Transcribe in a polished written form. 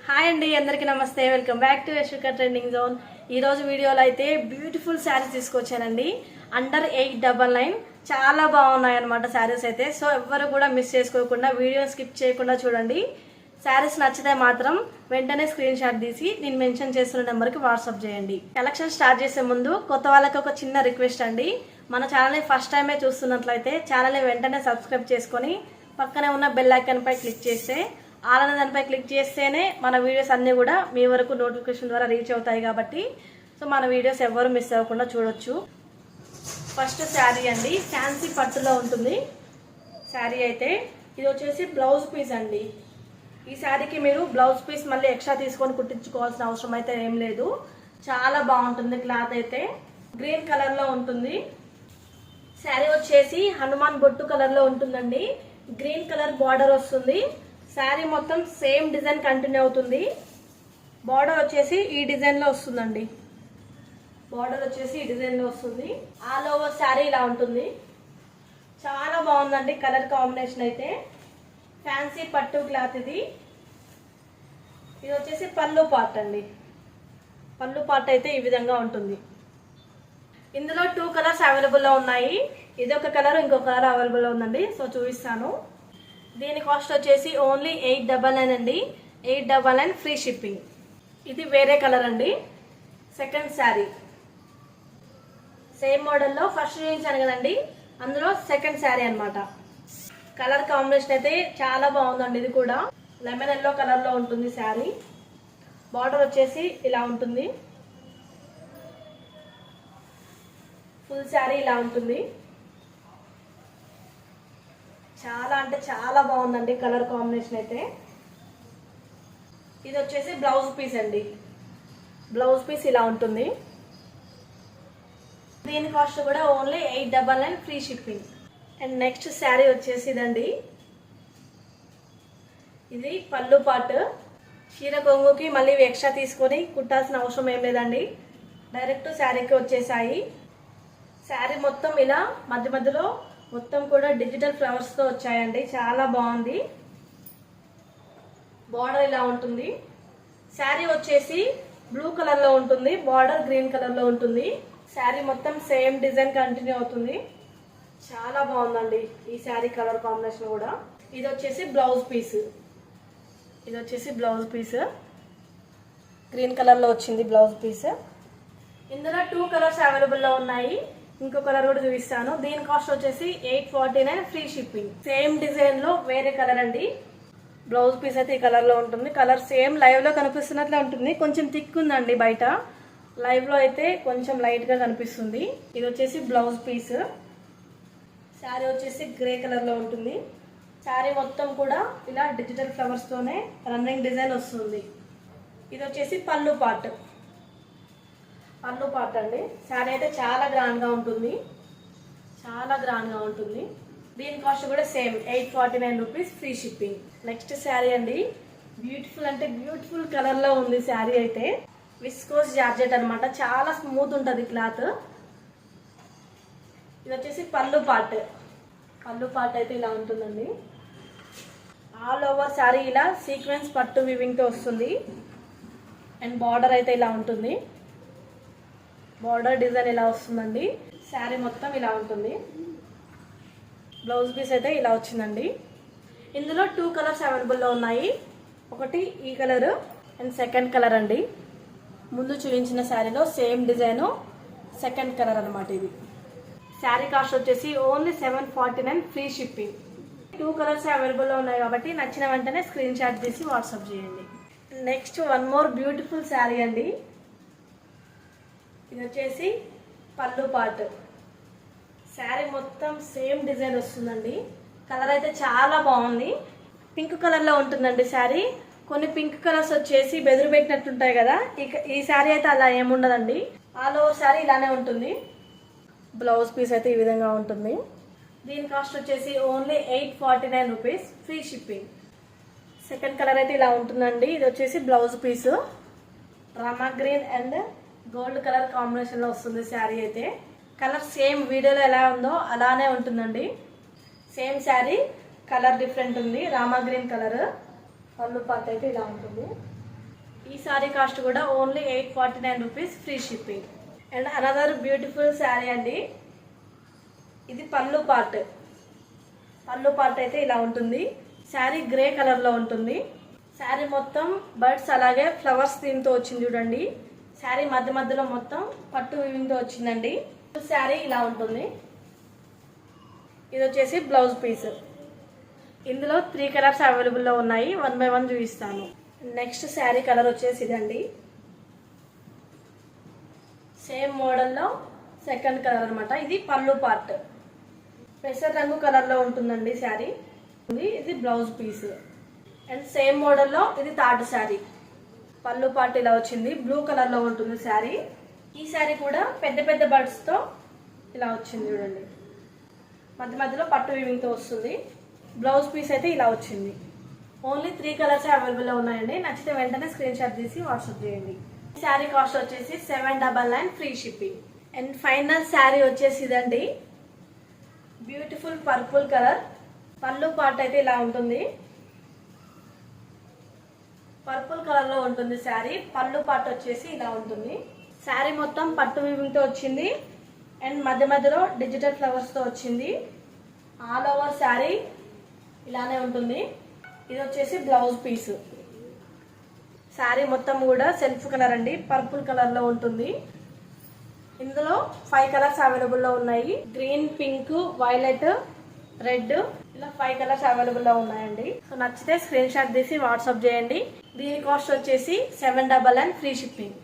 Hi అండి, అందరికీ నమస్తే. Welcome back to Yashvika trending zone. ఈరోజు వీడియోలో అయితే బ్యూటిఫుల్ శారీస్ తీసుకొచ్చానండి. అండర్ 899 చాలా బాగున్నాయి అనమాట శారీస్ అయితే. సో ఎవ్వరు కూడా మిస్ చేసుకోకుండా వీడియో స్కిప్ చేయకుండా చూడండి. శారీస్ నచ్చితే మాత్రం వెంటనే స్క్రీన్ షాట్ తీసి నేను మెన్షన్ చేస్తున్న నెంబర్కి వాట్సాప్ చేయండి. కలెక్షన్ స్టార్ట్ చేసే ముందు కొత్త వాళ్ళకి ఒక చిన్న రిక్వెస్ట్ అండి. మన ఛానల్ని ఫస్ట్ టైమే చూస్తున్నట్లయితే ఛానల్ని వెంటనే సబ్స్క్రైబ్ చేసుకొని పక్కనే ఉన్న బెల్ ఐకాన్ పై క్లిక్ చేస్తే ఆల్ దానిపై క్లిక్ చేస్తేనే మన వీడియోస్ అన్నీ కూడా మీ వరకు నోటిఫికేషన్ ద్వారా రీచ్ అవుతాయి. కాబట్టి సో మన వీడియోస్ ఎవరు మిస్ అవ్వకుండా చూడొచ్చు. ఫస్ట్ శారీ అండి, ఫ్యాన్సీ పట్టులో ఉంటుంది శారీ అయితే. ఇది వచ్చేసి బ్లౌజ్ పీస్ అండి. ఈ శారీకి మీరు బ్లౌజ్ పీస్ మళ్ళీ ఎక్స్ట్రా తీసుకొని కుట్టించుకోవాల్సిన అవసరం అయితే ఏం లేదు. చాలా బాగుంటుంది. క్లాత్ అయితే గ్రీన్ కలర్లో ఉంటుంది. శారీ వచ్చేసి హనుమాన్ బొట్టు కలర్లో ఉంటుందండి. గ్రీన్ కలర్ బార్డర్ వస్తుంది. శారీ మొత్తం సేమ్ డిజైన్ కంటిన్యూ అవుతుంది. బార్డర్ వచ్చేసి ఈ డిజైన్లో వస్తుందండి. బార్డర్ వచ్చేసి ఈ డిజైన్లో వస్తుంది. ఆల్ ఓవర్ శారీ ఇలా ఉంటుంది. చాలా బాగుందండి కలర్ కాంబినేషన్ అయితే. ఫ్యాన్సీ పట్టు క్లాత్ ఇది. ఇది వచ్చేసి పళ్ళు పార్ట్ అండి. పళ్ళు పార్ట్ అయితే ఈ విధంగా ఉంటుంది. ఇందులో 2 కలర్స్ అవైలబుల్లో ఉన్నాయి. ఇది ఒక కలర్, ఇంకొక కలర్ అవైలబుల్లో ఉందండి. సో చూపిస్తాను. దీని కాస్ట్ వచ్చేసి ఓన్లీ 899 అండి. 899 ఫ్రీ షిప్పింగ్. ఇది వేరే కలర్ అండి. సెకండ్ శారీ సేమ్ మోడల్లో ఫస్ట్ చూపించాను కదండి, అందులో సెకండ్ శారీ అనమాట. కలర్ కాంబినేషన్ అయితే చాలా బాగుందండి. ఇది కూడా లెమన్ ఎల్లో కలర్లో ఉంటుంది శారీ. బార్డర్ వచ్చేసి ఇలా ఉంటుంది. ఫుల్ శారీ ఇలా ఉంటుంది. చాలా అంటే చాలా బాగుందండి కలర్ కాంబినేషన్ అయితే. ఇది వచ్చేసి బ్లౌజ్ పీస్ అండి. బ్లౌజ్ పీస్ ఇలా ఉంటుంది. దీని కాస్ట్ కూడా only 899 free shipping. And next sari వచ్చేసి ఇదండి. ఇది పళ్ళు పార్ట్. చీర కొంగుకి మళ్ళీ ఎక్స్ట్రా తీసుకొని కుట్టాల్సిన అవసరం ఏం లేదండి. డైరెక్ట్ శారీకి వచ్చేసాయి. శారీ మొత్తం ఇలా మధ్య మధ్యలో మొత్తం కూడా డిజిటల్ ఫ్లవర్స్తో వచ్చాయండి. చాలా బాగుంది. బార్డర్ ఇలా ఉంటుంది. శారీ వచ్చేసి బ్లూ కలర్లో ఉంటుంది. బార్డర్ గ్రీన్ కలర్లో ఉంటుంది. శారీ మొత్తం సేమ్ డిజైన్ కంటిన్యూ అవుతుంది. చాలా బాగుందండి ఈ శారీ కలర్ కాంబినేషన్ కూడా. ఇది వచ్చేసి బ్లౌజ్ పీస్. ఇది వచ్చేసి బ్లౌజ్ పీస్ గ్రీన్ కలర్లో వచ్చింది బ్లౌజ్ పీస్. ఇందులో 2 కలర్స్ అవైలబుల్లో ఉన్నాయి. ఇంకో కలర్ కూడా చూపిస్తాను. దీని కాస్ట్ వచ్చేసి 849 ఫ్రీ షిప్పింగ్. సేమ్ డిజైన్ లో వేరే కలర్ అండి. బ్లౌజ్ పీస్ అయితే ఈ కలర్ లో ఉంటుంది. కలర్ సేమ్ లైవ్ లో కనిపిస్తున్నట్లే ఉంటుంది. కొంచెం థిక్ ఉందండి బయట. లైవ్ లో అయితే కొంచెం లైట్ గా కనిపిస్తుంది. ఇది వచ్చేసి బ్లౌజ్ పీస్. శారీ వచ్చేసి గ్రే కలర్ లో ఉంటుంది. శారీ మొత్తం కూడా ఇలా డిజిటల్ ఫ్లవర్స్ తోనే రన్నింగ్ డిజైన్ వస్తుంది. ఇది వచ్చేసి పళ్ళు పార్ట్. పళ్ళు పార్ట్ అండి. శారీ అయితే చాలా గ్రాండ్గా ఉంటుంది. చాలా గ్రాండ్గా ఉంటుంది. దీని కాస్ట్ కూడా same 849 rupees free shipping. Next sari అండి. బ్యూటిఫుల్ అంటే బ్యూటిఫుల్ కలర్లో ఉంది శారీ అయితే. విస్కోస్ జార్జెట్ అనమాట. చాలా స్మూత్ ఉంటుంది క్లాత్. ఇది వచ్చేసి పళ్ళు పార్ట్. పళ్ళు పార్ట్ అయితే ఇలా ఉంటుందండి. ఆల్ ఓవర్ శారీ ఇలా సీక్వెన్స్ పట్టు వివింగ్తో వస్తుంది. అండ్ బార్డర్ అయితే ఇలా ఉంటుంది. బార్డర్ డిజైన్ ఇలా వస్తుందండి. శారీ మొత్తం ఇలా ఉంటుంది. బ్లౌజ్ పీస్ అయితే ఇలా వచ్చిందండి. ఇందులో 2 కలర్స్ అవైలబుల్లో ఉన్నాయి. ఒకటి ఈ కలర్ అండ్ సెకండ్ కలర్ అండి. ముందు చూపించిన శారీలో సేమ్ డిజైన్ సెకండ్ కలర్ అనమాట ఇది. శారీ కాస్ట్ వచ్చేసి ఓన్లీ 749 ఫ్రీ షిప్పింగ్. 2 కలర్స్ అవైలబుల్లో ఉన్నాయి కాబట్టి నచ్చిన వెంటనే స్క్రీన్ షాట్ తీసి వాట్సాప్ చేయండి. Next one more beautiful sari అండి. ఇది వచ్చేసి పళ్ళు పార్ట్. శారీ మొత్తం సేమ్ డిజైన్ వస్తుందండి. కలర్ అయితే చాలా బాగుంది. పింక్ కలర్లో ఉంటుందండి శారీ. కొన్ని పింక్ కలర్స్ వచ్చేసి బెదురు పెట్టినట్టుంటాయి కదా. ఈ శారీ అయితే అలా ఏముండదండి. ఆల్ ఓవర్ శారీ ఇలానే ఉంటుంది. బ్లౌజ్ పీస్ అయితే ఈ విధంగా ఉంటుంది. దీని కాస్ట్ వచ్చేసి only 849 rupees free shipping. Second colour అయితే ఇలా ఉంటుందండి. ఇది వచ్చేసి blouse piece. Rama green and gold colour combination లో వస్తుంది శారీ అయితే. కలర్ సేమ్ వీడియోలో ఎలా ఉందో అలానే ఉంటుందండి. సేమ్ శారీ, కలర్ డిఫరెంట్ ఉంది. Rama green colour. పళ్ళు పార్ట్ అయితే ఇలా ఉంటుంది. ఈ సారీ కాస్ట్ కూడా only 849 rupees, free shipping. And another beautiful sari అండి. ఇది పళ్ళు పార్ట్ అయితే ఇలా ఉంటుంది. శారీ గ్రే కలర్లో ఉంటుంది. శారీ మొత్తం బర్డ్స్ అలాగే ఫ్లవర్స్ థీమ్తో వచ్చింది చూడండి. శారీ మధ్య మధ్యలో మొత్తం పట్టు వీవింగ్తో వచ్చిందండి. శారీ ఇలా ఉంటుంది. ఇది వచ్చేసి బ్లౌజ్ పీస్. ఇందులో 3 కలర్స్ అవైలబుల్లో ఉన్నాయి. 1 by 1 చూపిస్తాను. నెక్స్ట్ శారీ కలర్ వచ్చేసి ఇదండి. సేమ్ మోడల్లో సెకండ్ కలర్ అనమాట. ఇది పళ్ళు పార్ట్. పెసర్ రంగు కలర్లో ఉంటుందండి శారీ. ఇది బ్లౌజ్ పీస్. అండ్ సేమ్ మోడల్లో ఇది థర్డ్ శారీ. పళ్ళు పార్ట్ ఇలా వచ్చింది. బ్లూ కలర్లో ఉంటుంది శారీ. ఈ శారీ కూడా పెద్ద పెద్ద బర్డ్స్తో ఇలా వచ్చింది చూడండి. మధ్య మధ్యలో పట్టు వీవింగ్తో వస్తుంది. బ్లౌజ్ పీస్ అయితే ఇలా వచ్చింది. ఓన్లీ 3 కలర్స్ అవైలబుల్లో ఉన్నాయండి. నచ్చితే వెంటనే స్క్రీన్ షాట్ తీసి వాట్సాప్ చేయండి. ఈ శారీ కాస్ట్ వచ్చేసి 799, free shipping. And final sari వచ్చేసి ఇదండి. Beautiful purple colour. పళ్ళు పార్ట్ అయితే ఇలా ఉంటుంది. పర్పుల్ కలర్లో ఉంటుంది శారీ. పళ్ళు పార్ట్ వచ్చేసి ఇలా ఉంటుంది. శారీ మొత్తం పట్టు వీవింగ్తో వచ్చింది. అండ్ మధ్య మధ్యలో డిజిటల్ ఫ్లవర్స్తో వచ్చింది. ఆల్ ఓవర్ శారీ ఇలానే ఉంటుంది. ఇది వచ్చేసి బ్లౌజ్ పీస్. శారీ మొత్తం కూడా సెల్ఫ్ కలర్ అండి. పర్పుల్ కలర్లో ఉంటుంది. ఇందులో 5 కలర్స్ అవైలబుల్లో ఉన్నాయి. గ్రీన్, పింక్, వైలెట్, రెడ్, ఇలా 5 కలర్స్ అవైలబుల్లో ఉన్నాయండి. సో నచ్చితే స్క్రీన్ షాట్ తీసి వాట్సాప్ చేయండి. దీని కాస్ట్ వచ్చేసి 799, ఫ్రీ షిప్పింగ్.